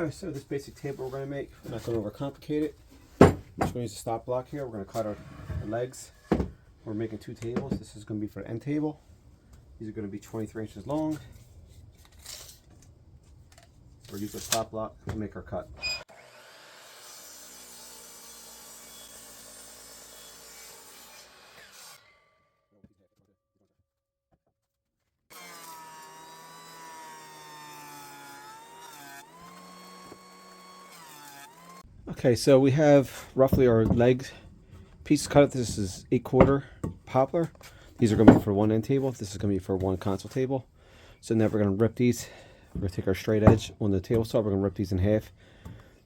So this basic table we're going to make, we're not going to overcomplicate it. I'm just going to use a stop block here. We're going to cut our legs. We're making 2 tables. This is going to be for the end table. These are going to be 23 inches long. We're using a stop block to make our cut. Okay, so we have roughly our leg piece cut. This is 8/4 poplar. These are going to be for one end table. This is going to be for one console table. So now we're going to rip these. We're going to take our straight edge on the table saw. We're going to rip these in half.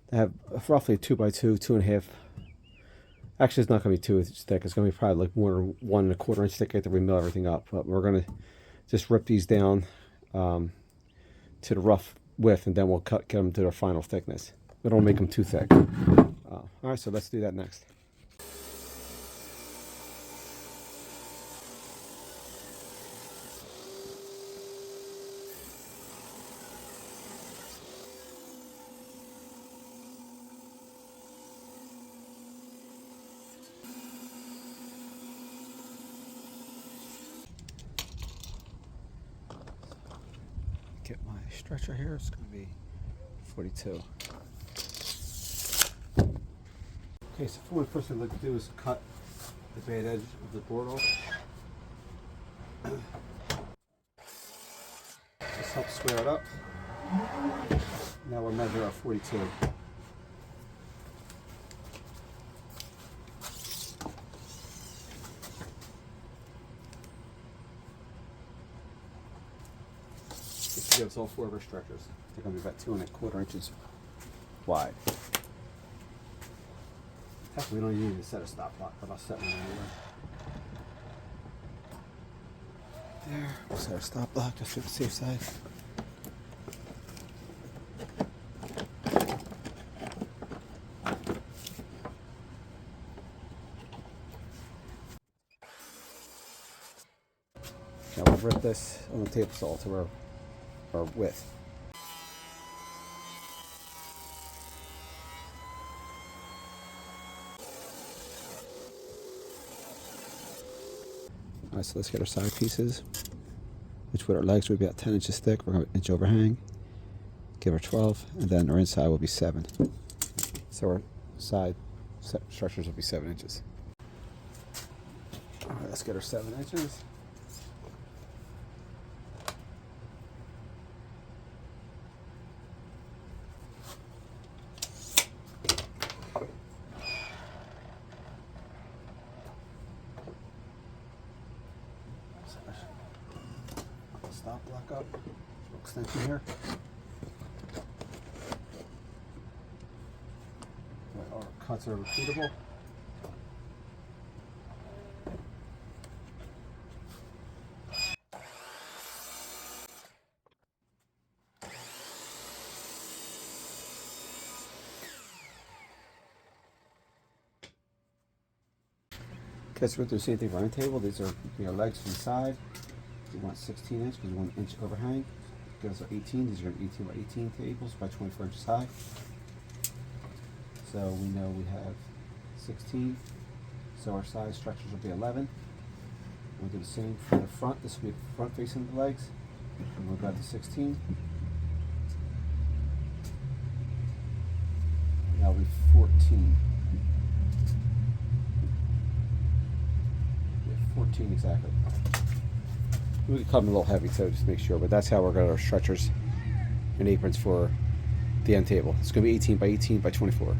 They have roughly 2x2, 2.5. Actually, it's not going to be 2 inches thick. It's going to be probably like 1.25 inch thick after we mill everything up. But we're going to just rip these down to the rough width, and then we'll get them to their final thickness. We don't make them too thick. All right, so let's do that next. Get my stretcher here. It's going to be 42. Okay, so the first thing I'd like to do is cut the bad edge of the board off. This helps square it up. Now we'll measure our 42. This gives all 4 of our stretchers. They're going to be about 2.25 inches wide. Heck, we don't need to set a stop block, but I'll set one anyway. There, we'll set our stop block just for the safe side. Now we'll rip this on the table saw to our width. All right, so let's get our side pieces, which with our legs would be about 10 inches thick. We're going to inch overhang, give her 12, and then our inside will be 7. So our side structures will be 7 inches. All right, let's get our 7 inches. Stop block up, extension here. Our cuts are repeatable. Okay, so we're going to do the same thing for our end table. These are your legs from the side. We want 16 inch because we want an inch overhang. Gives us our 18. These are 18 by 18 tables by 24 inches high. So we know we have 16. So our side structures will be 11. We'll do the same for the front. This will be front facing the legs. And we'll go to 16. Now we 14. 14 exactly. We can cut them a little heavy, so just make sure, but that's how we're going to our stretchers and aprons for the end table. It's going to be 18 by 18 by 24.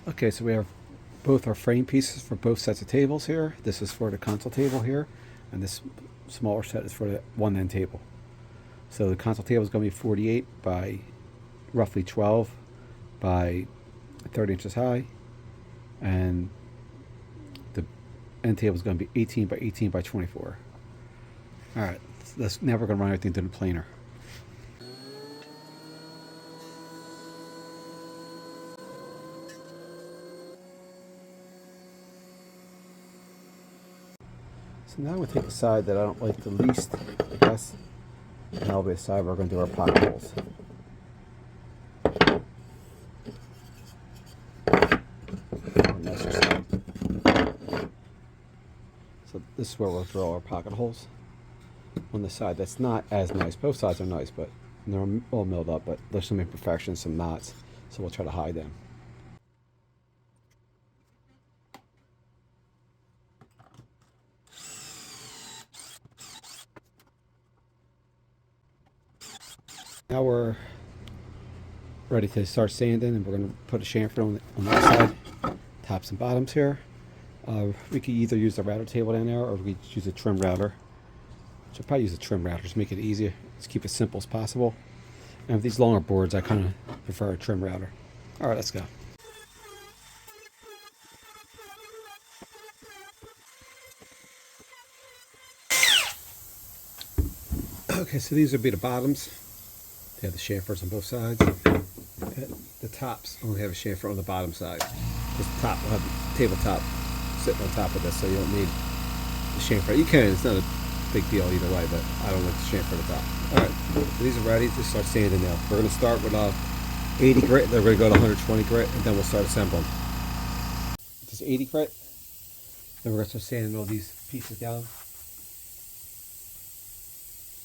Okay, so we have both our frame pieces for both sets of tables here. This is for the console table here, and this smaller set is for the one end table. So the console table is going to be 48 by roughly 12 by 30 inches high, and the end table is going to be 18 by 18 by 24. All right, So now we're going to run everything through the planer. So now I'm going to take the side that I don't like the least, I guess, and that'll be the side we're going to do our pocket holes. Nicer side. So this is where we'll drill our pocket holes. On the side that's not as nice. Both sides are nice, but they're all milled up, but there's some imperfections, some knots, so we'll try to hide them. Now we're ready to start sanding, and we're going to put a chamfer on that side, tops and bottoms here. We could either use the router table down there, or we could use a trim router. Should probably use a trim router to make it easier. Let's keep it simple as possible. And with these longer boards, I kind of prefer a trim router. All right, let's go. Okay, so these would be the bottoms. They have the chamfers on both sides. The tops only have a chamfer on the bottom side. This top will have the tabletop sitting on top of this, so you don't need the chamfer. You can, it's not a big deal either way, but I don't like the chamfer at the top. Alright, so these are ready to start sanding now. We're going to start with 80 grit, then we're going to go to 120 grit, and then we'll start assembling. This is 80 grit, then we're going to start sanding all these pieces down.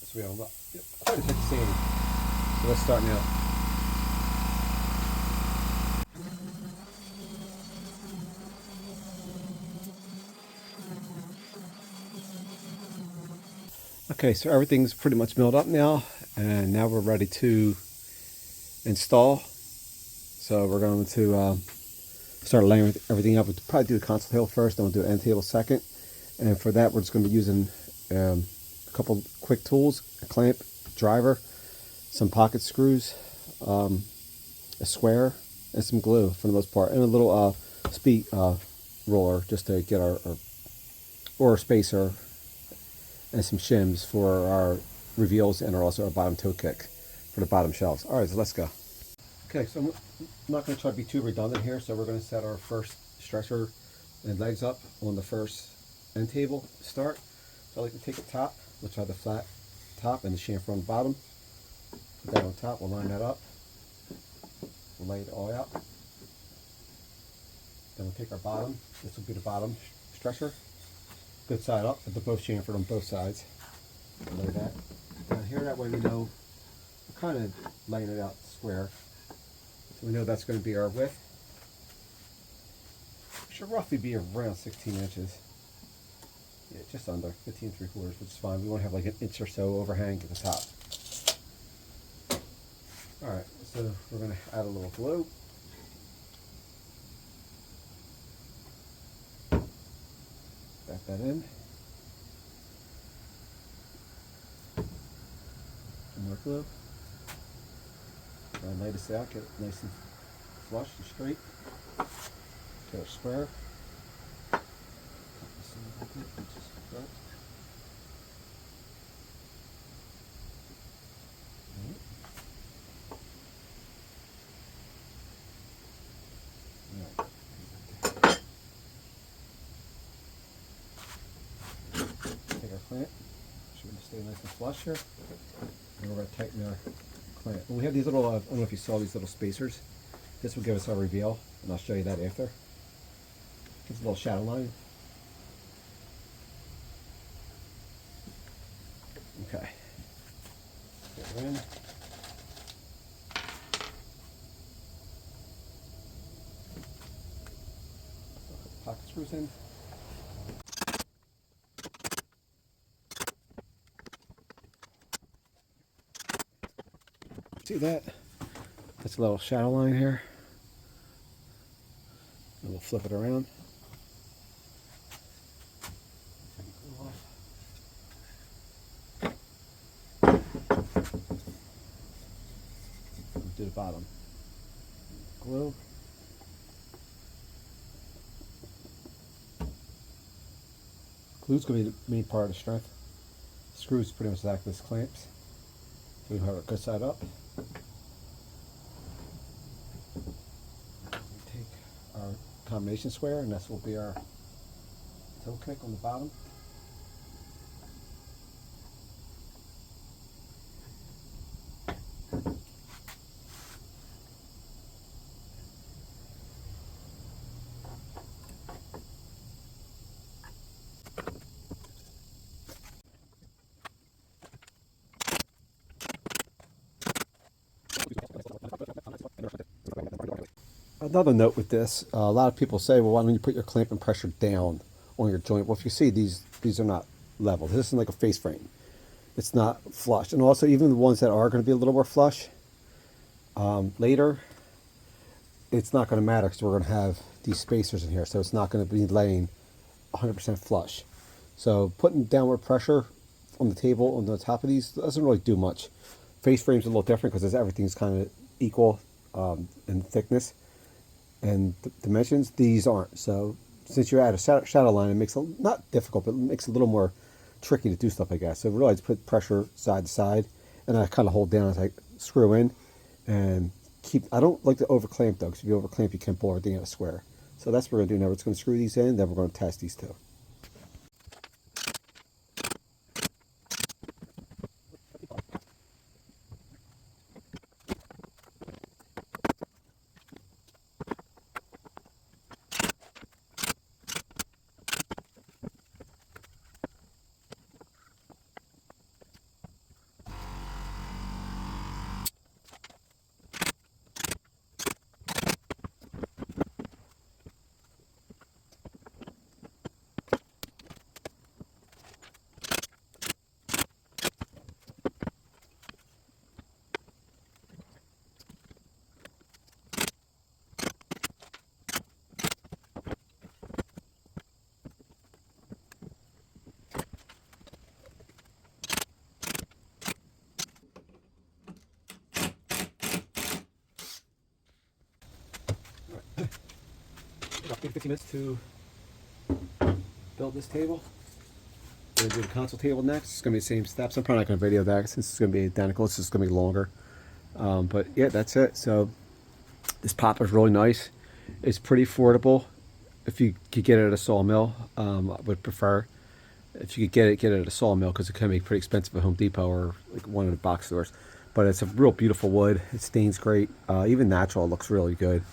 So we have quite a bit of sanding. So let's start now. Okay, so everything's pretty much milled up now, and now we're ready to install. So we're going to start layering everything up. We'll probably do the console table first, then we'll do an end table second. And for that, we're just going to be using a couple quick tools: a clamp, driver, some pocket screws, a square, and some glue for the most part, and a little speed roller just to get or a spacer, and some shims for our reveals, and also our bottom toe kick for the bottom shelves. All right, so let's go. Okay, so I'm not going to try to be too redundant here, so we're going to set our first stretcher and legs up on the first end table to start. So I like to take a top, which have the flat top and the chamfer on the bottom. Put that on top, we'll line that up. We'll lay it all out. Then we'll take our bottom, this will be the bottom stretcher. Good side up, with the both chamfered on both sides. We'll lay that down here, that way we know we're kind of laying it out square. So we know that's going to be our width. It should roughly be around 16 inches. Yeah, just under 15 3/4, which is fine. We want to have like an inch or so overhang at the top. Alright, so we're going to add a little glue. Back that in. Some more glue. And lay this out, get it nice and flush and straight. Get our square. Take our clamp. Should stay nice and flush here. And we're going to tighten our clamp. And we have these little, I don't know if you saw these little spacers. This will give us our reveal, and I'll show you that after. Gives a little shadow line. Okay. Get it in. Pocket screws in. See that? That's a little shadow line here. And we'll flip it around. Do the bottom. Glue. Glue's going to be the main part of the strength. screws pretty much act as clamps. So we have our good side up. We take our combination square, and this will be our toe kick on the bottom. Another note with this, a lot of people say, well, why don't you put your clamping pressure down on your joint? Well, if you see, these are not level. This isn't like a face frame. It's not flush. And also, even the ones that are going to be a little more flush later, it's not going to matter because we're going to have these spacers in here. So it's not going to be laying 100% flush. So putting downward pressure on the table on the top of these doesn't really do much. Face frame's a little different because everything's kind of equal in thickness and dimensions. These aren't. So since you're at a shadow line, it makes it not difficult, but it makes it a little more tricky to do stuff like that. So really, I just put pressure side to side, and I kind of hold down as I screw in, and keep. I don't like to over clamp though, because if you over clamp, you can't pull everything out of square. So that's what we're gonna do now. We're just gonna screw these in, then we're gonna test these two. About 50 minutes to build this table. We're gonna do the console table next. It's gonna be the same steps. I'm probably not gonna video that since it's gonna be identical. It's just gonna be longer. But yeah, that's it. So this popper is really nice. It's pretty affordable. If you could get it at a sawmill, I would prefer. If you could get it at a sawmill, because it can be pretty expensive at Home Depot or like one of the box stores. But it's a real beautiful wood. It stains great. Even natural, it looks really good.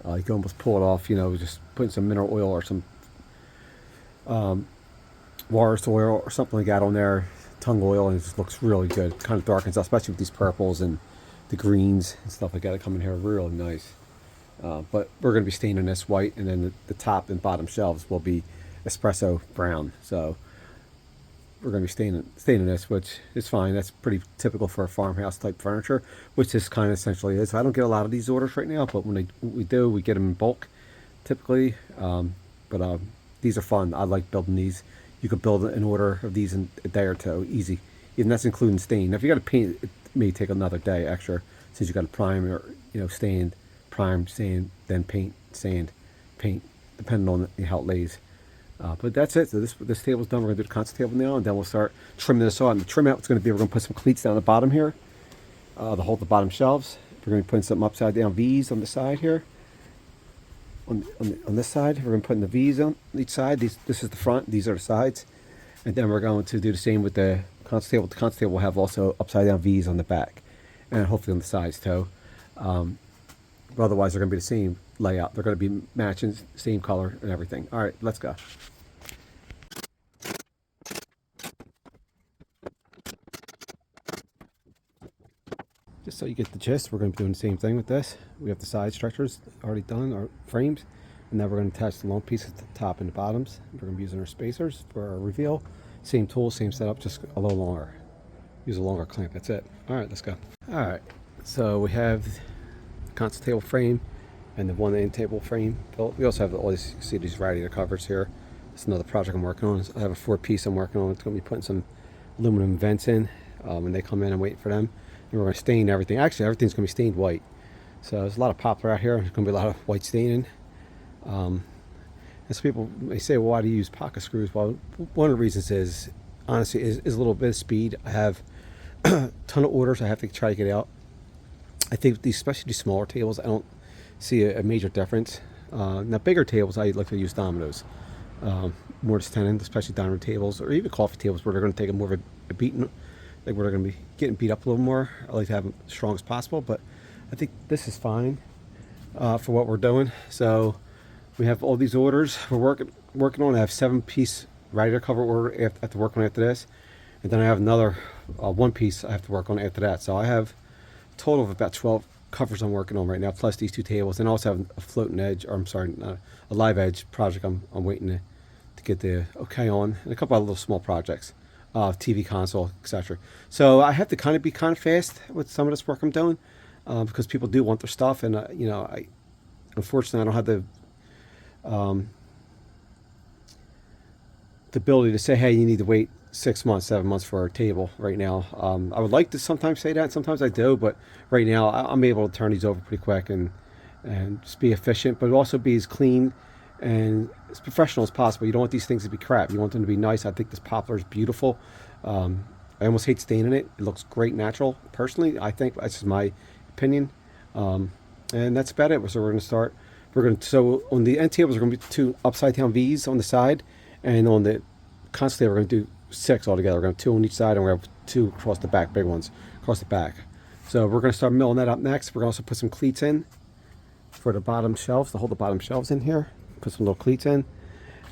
You can almost pull it off, you know, just putting some mineral oil or some walrus oil or something like that on there, tung oil, and it just looks really good. Kind of darkens out, especially with these purples and the greens and stuff like that that come in here, really nice. But we're going to be staining this white, and then the top and bottom shelves will be espresso brown. So we're going to be staining this, which is fine. That's pretty typical for a farmhouse type furniture, which this kind of essentially is. I don't get a lot of these orders right now, but when we do, we get them in bulk typically. But these are fun. I like building these. You could build an order of these in a day or two, easy. Even that's including stain. Now, if you got to paint, it may take another day extra, since you got to prime or sand, prime, sand, then paint, sand, paint, depending on how it lays. But that's it. So this table's done. We're gonna do the console table now, and then we'll start trimming this out. And the trim out is going to be, we're going to put some cleats down the bottom here to hold the bottom shelves. We're going to be putting some upside down V's on the side here. On this side, we're going to put in the V's on each side. This is the front. These are the sides. And then we're going to do the same with the console table. The console table will have also upside down V's on the back, and hopefully on the sides too. But otherwise, they're going to be the same layout. They're going to be matching, same color and everything. All right, let's go. Just so you get the gist, we're going to be doing the same thing with this. We have the side structures already done, our frames, and now we're going to attach the long pieces to the top and the bottoms. We're going to be using our spacers for our reveal. Same tool, same setup, just a little longer. Use a longer clamp, that's it. All right, let's go. All right, so we have the console table frame and the one end table frame built. We also have all these, you can see these radiator covers here. It's another project I'm working on. I have a 4-piece I'm working on. It's going to be putting some aluminum vents in when they come in. I'm waiting for them. And we're going to stain everything. Actually, everything's going to be stained white. So there's a lot of poplar out here. There's going to be a lot of white staining. And so people may say, well, why do you use pocket screws? Well, one of the reasons is honestly is a little bit of speed. I have a ton of orders I have to try to get out. I think these, especially these smaller tables, I don't see a major difference. Now bigger tables, I like to use Domino's. Mortise tenon, especially dining room tables or even coffee tables where they're going to take a more of a beating, like where they're going to be getting beat up a little more. I like to have them as strong as possible, but I think this is fine for what we're doing. So we have all these orders we're working on. I have 7-piece radiator cover order after working on after this, and then I have another 1-piece I have to work on after that. So I have a total of about 12 covers I'm working on right now, plus these 2 tables, and I also have a floating edge, or I'm sorry, not a live edge project I'm waiting to get the okay on, and a couple other little small projects, TV console, etc. So I have to be kind of fast with some of this work I'm doing because people do want their stuff, and I unfortunately I don't have the ability to say, hey, you need to wait 6 months, 7 months for a table right now. I would like to sometimes say that, sometimes I do, but right now I'm able to turn these over pretty quick and just be efficient, but also be as clean and as professional as possible. You don't want these things to be crap. You want them to be nice. I think this poplar is beautiful. I almost hate staining it. It looks great natural. Personally, I think that's just my opinion. And that's about it. So we're going to start. So on the end tables, we're going to be 2 upside down V's on the side, and on the console table, we're going to do 6 altogether. We're going to have 2 on each side, and we're going to have 2 across the back, big ones across the back. So we're going to start milling that up next. We're going to also put some cleats in for the bottom shelves, to hold the bottom shelves in here. Put some little cleats in,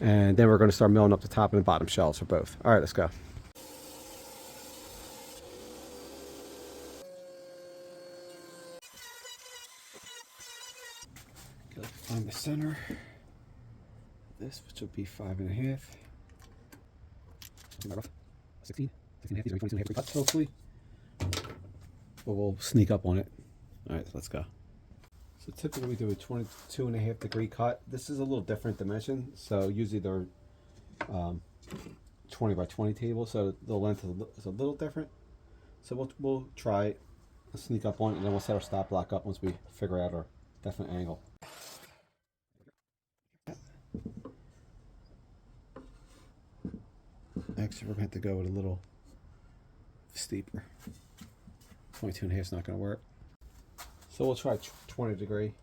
and then we're going to start milling up the top and the bottom shelves for both. All right, let's go. Gotta find the center. This, which will be 5.5. 16. 16.5. These are 22.5 degree cuts, hopefully. But we'll sneak up on it. All right, let's go. So typically we do a 22.5 degree cut. This is a little different dimension. So usually they're 20 by 20 table, so the length is a little different. So we'll try it, sneak up on it, and then we'll set our stop block up once we figure out our definite angle. Actually, we're going to have to go with a little steeper. 22.5 is not going to work. So we'll try 20 degree.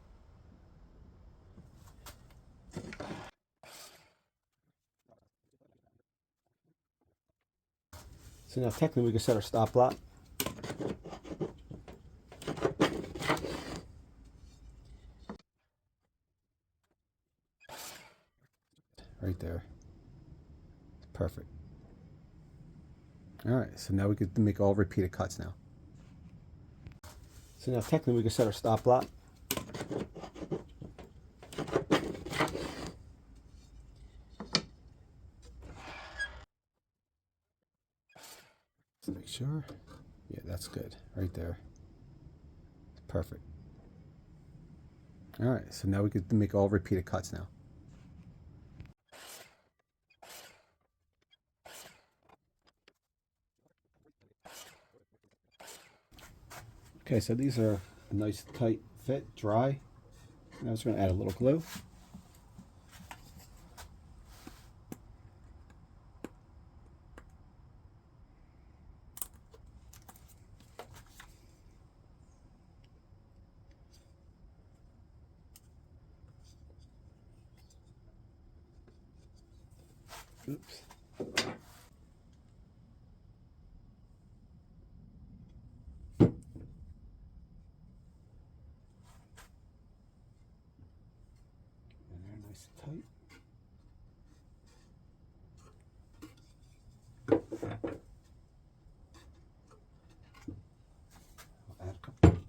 So now technically we can set our stop block. Right there. Perfect. All right, so now we can make all repeated cuts now. So now technically we can set our stop block. Let's make sure. Yeah, that's good. Right there. Perfect. All right, so now we can make all repeated cuts now. Okay, so these are a nice tight fit, dry. Now I'm just going to add a little glue. Oops. And they're nice and tight. I'll add a couple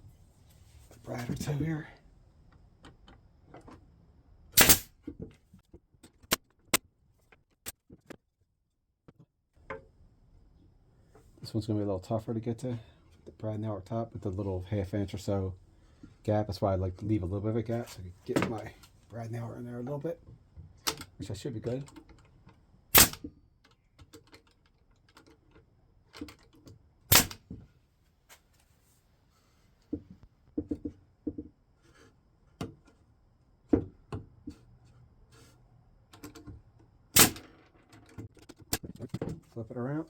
brad or 2 here. This one's going to be a little tougher to get to. The brad nail up top with the little 1/2 inch or so gap. That's why I like to leave a little bit of a gap so I can get my brad nail in there a little bit, which I should be good. flip it around.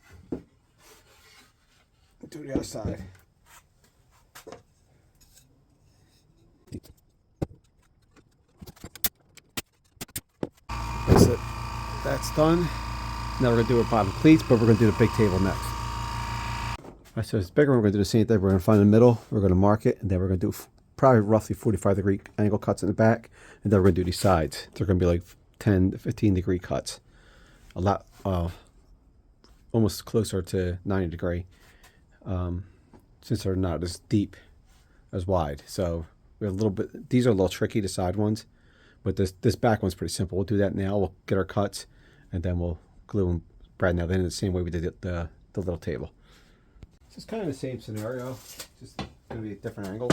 Do the other side. That's it. That's done. Now we're going to do our bottom cleats, but we're going to do the big table next. Alright, so it's bigger. We're going to do the same thing. We're going to find the middle. We're going to mark it, and then we're going to do probably roughly 45-degree angle cuts in the back, and then we're going to do these sides. They're going to be like 10 to 15-degree cuts. A lot, almost closer to 90-degree, since they're not as deep as wide. So we have a little bit. These are a little tricky, the side ones, but this back one's pretty simple. We'll do that now. We'll get our cuts, and then we'll glue them right now. Then in the same way we did the little table. So it's kind of the same scenario, just going to be a different angle.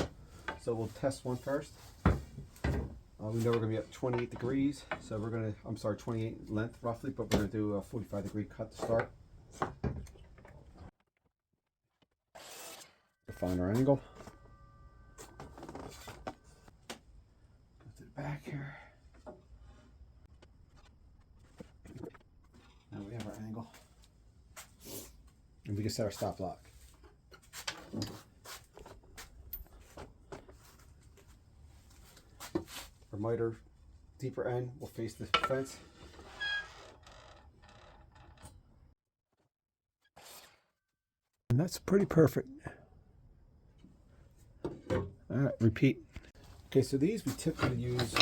So we'll test one first. We know we're going to be at 28 degrees, so we're going to, I'm sorry, 28 length roughly, but we're going to do a 45-degree cut to start. Find our angle. Go to the back here. Now we have our angle. And we can set our stop block. Our miter deeper end will face the fence. And that's pretty perfect. Alright, repeat. Okay, so these we typically use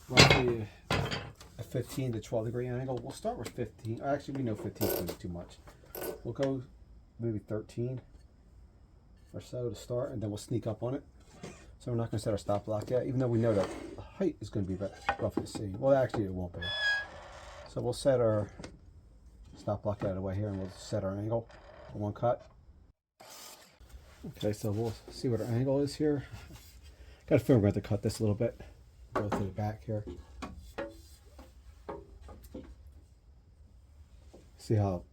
roughly a 15 to 12 degree angle. We'll start with 15. Actually, we know 15 is going to be too much. We'll go maybe 13 or so to start, and then we'll sneak up on it. So we're not going to set our stop block yet, even though we know that the height is going to be roughly the same. Well, actually, it won't be. So we'll set our stop block out of the way here, and we'll set our angle for one cut. Okay, so we'll see what our angle is here. Got to figure we're going to cut this a little bit. Go to the back here. See how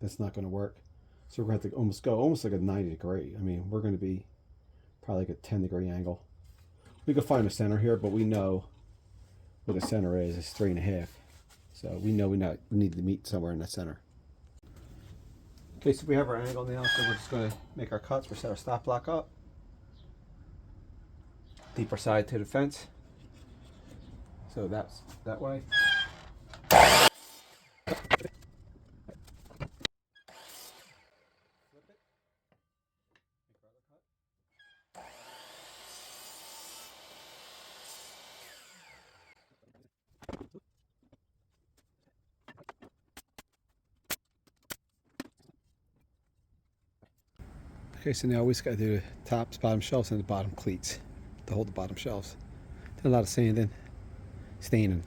that's not going to work. So we're going to have to go almost like a 90 degree. I mean, we're going to be probably like a 10-degree angle. We could find a center here, but we know what the center is. It's 3.5. So we know we need to meet somewhere in the center. Okay, so we have our angle now, so we're just going to make our cuts. We'll set our stop block up. Deeper side to the fence. So that's that way. Okay, so now we just got to do the tops, bottom shelves, and the bottom cleats to hold the bottom shelves. Did a lot of sanding, staining.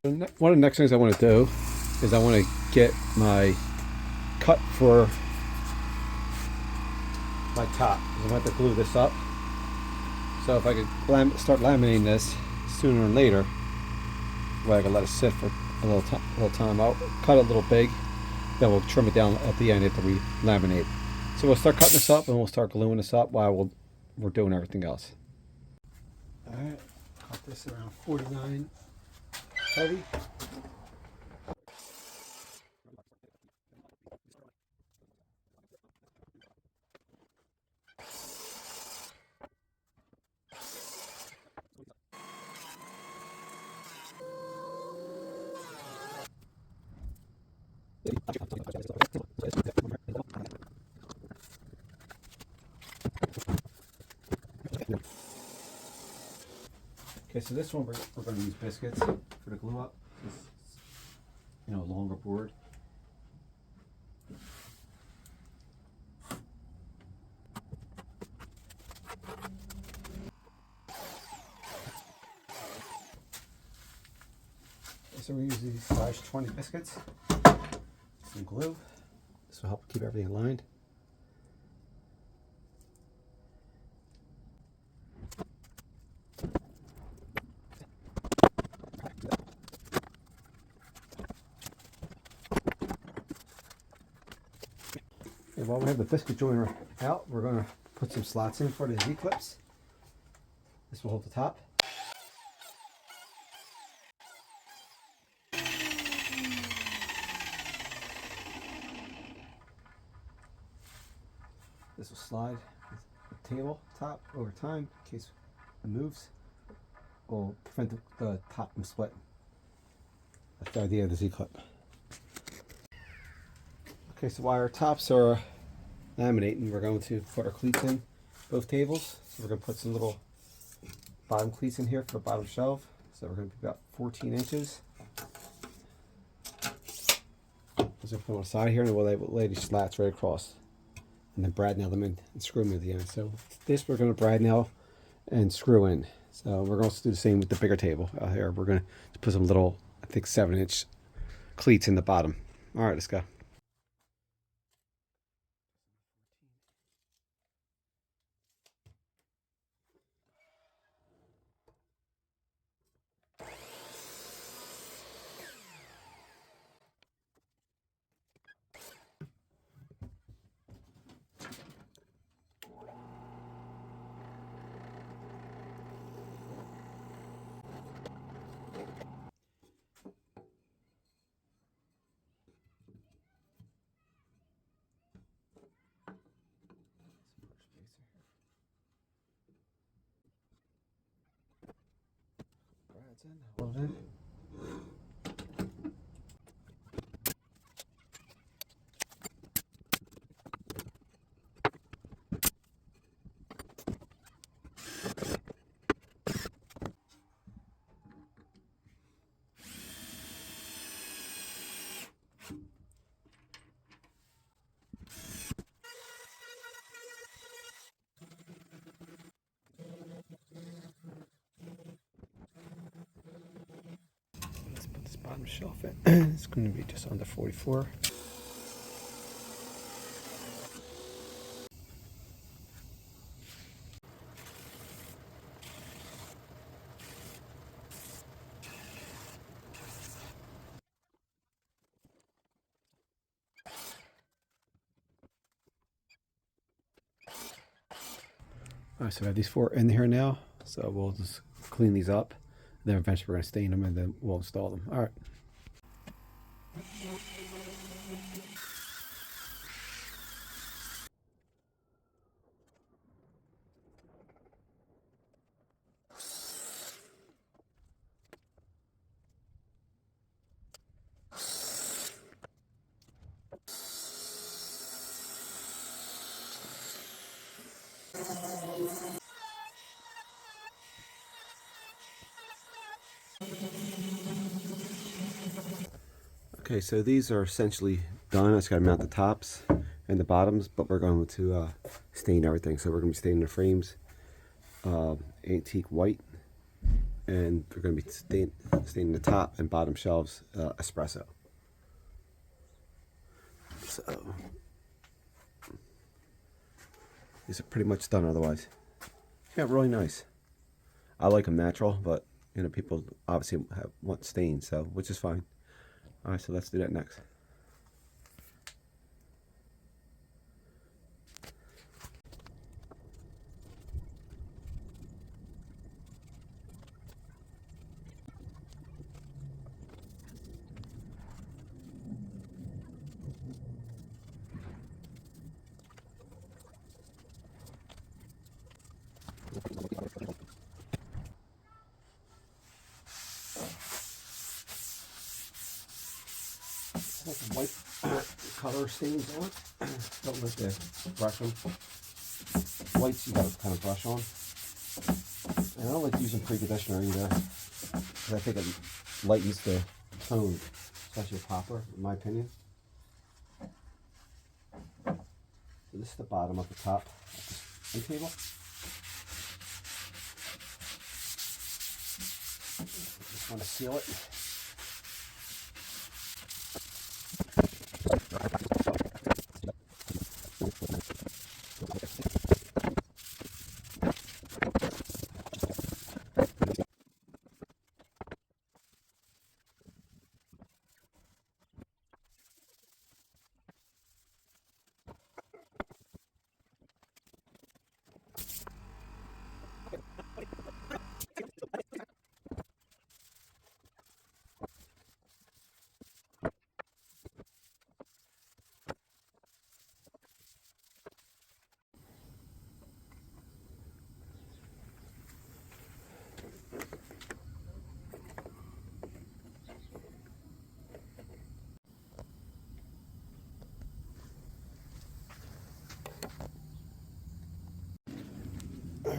One of the next things I want to do is I want to get my cut for my top. I'm going to have to glue this up. So if I could start laminating this sooner than later, well, I can let it sit for a little time. I'll cut it a little big, then we'll trim it down at the end after we laminate. So we'll start cutting this up and we'll start gluing this up while we're doing everything else. Alright, cut this around 49 heavy. Okay, so this one we're going to use biscuits for the glue up. It's, you know, a longer board. Okay, so we use these size 20 biscuits. Some glue. This will help keep everything aligned. Okay, while we have the biscuit joiner out, we're going to put some slots in for the Z-clips. This will hold the top. This will slide the table top over time in case it moves. Will prevent the top from splitting. That's the idea of the Z-clip. Okay, so while our tops are laminating, we're going to put our cleats in both tables. So we're going to put some little bottom cleats in here for the bottom shelf. So we're going to be about 14 inches. So put them on the side here, and we'll lay these slats right across, and then brad nail them in and screw them at the end. So this we're going to brad nail and screw in. So we're going to do the same with the bigger table out here. We're going to put some little, I think 7-inch cleats in the bottom. All right, let's go. Hold it in. Let's put this bottom shelf in. It's going to be just under 44. All right, so I have these 4 in here now. So we'll just clean these up. Then eventually we're going to stain them, and then we'll install them. All right. Okay, so these are essentially done. I just got to mount the tops and the bottoms, but we're going to stain everything. So we're going to be staining the frames antique white, and we're going to be staining the top and bottom shelves espresso. So these are pretty much done otherwise. Yeah, really nice. I like them natural, but you know, people obviously want stains, so which is fine. All right, so let's do that next. Some white color stains on. Don't like to brush them. Whites you gotta kind of brush on. And I don't like using preconditioner either, because I think it lightens the tone, especially a popper, in my opinion. So this is the bottom of the top of the end table. Just want to seal it.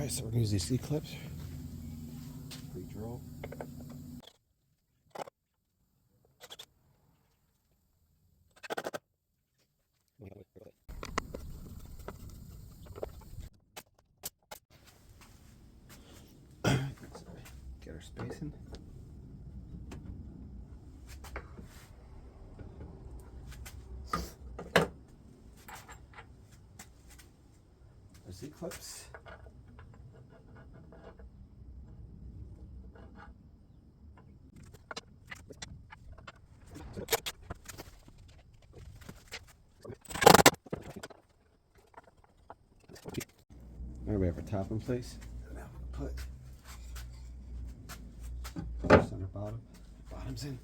Alright, so we're gonna use these C-clips. Pre-drill. Get our spacing. Our C-clips. Now we have our top in place. Now we'll put center bottoms in.